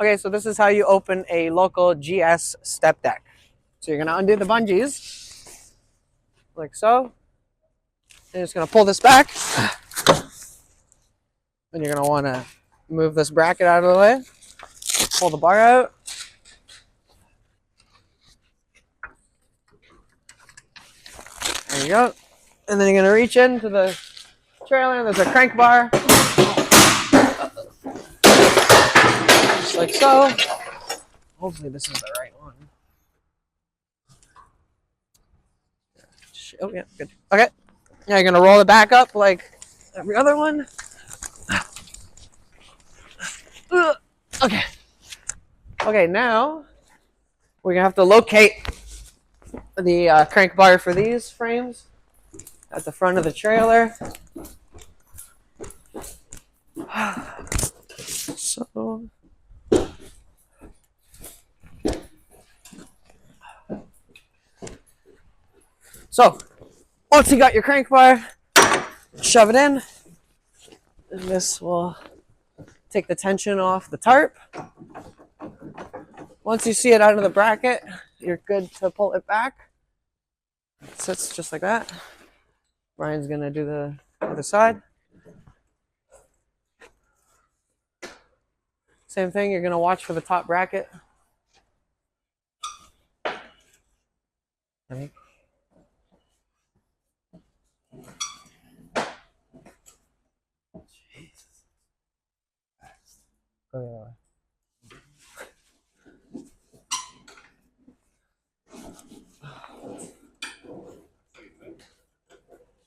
Okay, so this is how you open a Local GS Stepdeck. So you're gonna undo the bungees, like so. You're just gonna pull this back. And you're gonna wanna move this bracket out of the way. Pull the bar out. There you go. And then you're gonna reach into the trailer and there's a crank bar. Just like so. Hopefully this is the right one. Oh yeah, good. Okay. Now you're gonna roll it back up like every other one. Okay. Okay, now we're gonna have to locate the crank bar for these frames at the front of the trailer. So once you got your crank bar, shove it in, and this will take the tension off the tarp. Once you see it out of the bracket, you're good to pull it back. It sits just like that. Brian's gonna do the other side. Same thing, you're gonna watch for the top bracket. Okay. Oh, yeah.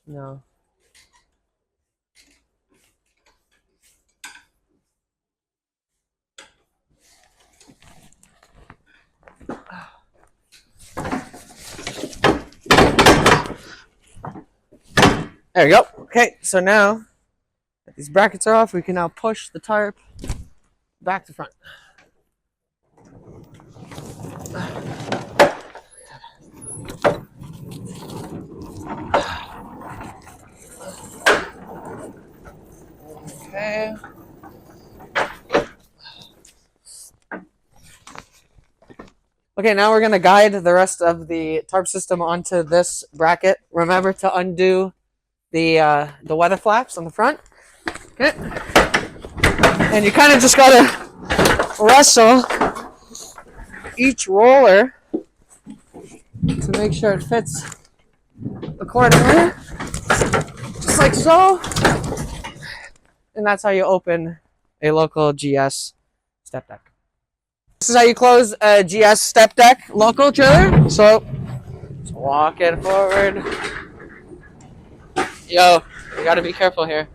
No. There we go. Okay, so now that these brackets are off, we can now push the tarp back to front. Okay. Okay, now we're going to guide the rest of the tarp system onto this bracket. Remember to undo the weather flaps on the front. Okay. And you kind of just got to wrestle each roller to make sure it fits accordingly. Just like so. And that's how you open a Local GS Stepdeck. This is how you close a GS Stepdeck local trailer. So, just walk it forward. Yo, you gotta be careful here.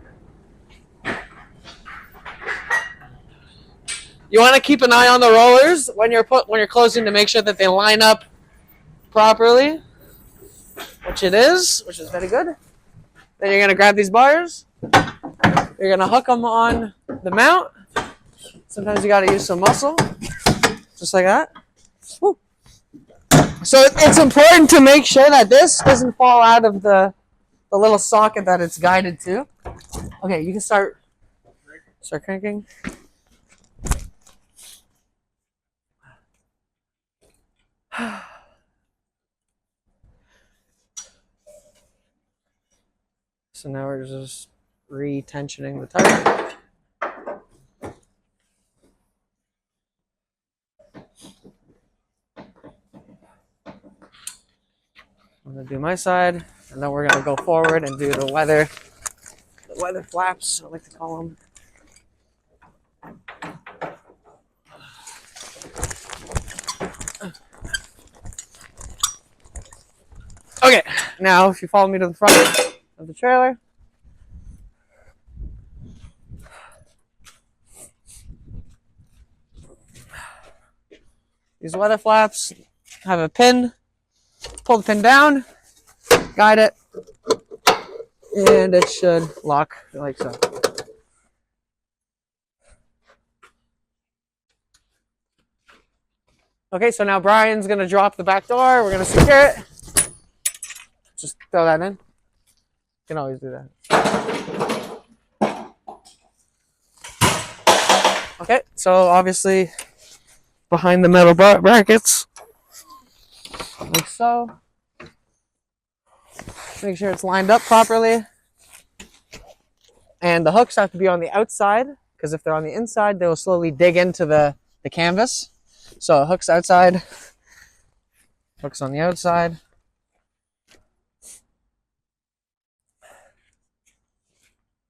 You want to keep an eye on the rollers when you're closing to make sure that they line up properly, which is very good. Then you're gonna grab these bars. You're gonna hook them on the mount. Sometimes you gotta use some muscle, just like that. Woo. So it's important to make sure that this doesn't fall out of the little socket that it's guided to. Okay, you can start cranking. So now we're just re-tensioning the tarp. I'm gonna do my side, and then we're gonna go forward and do the weather flaps, I like to call them. Okay, now if you follow me to the front of the trailer. These weather flaps have a pin. Pull the pin down, guide it, and it should lock like so. Okay, so now Brian's gonna drop the back door. We're gonna secure it. Just throw that in. You can always do that. Okay, so obviously behind the metal brackets, like so. Make sure it's lined up properly. And the hooks have to be on the outside, because if they're on the inside, they will slowly dig into the canvas. So hooks outside, hooks on the outside.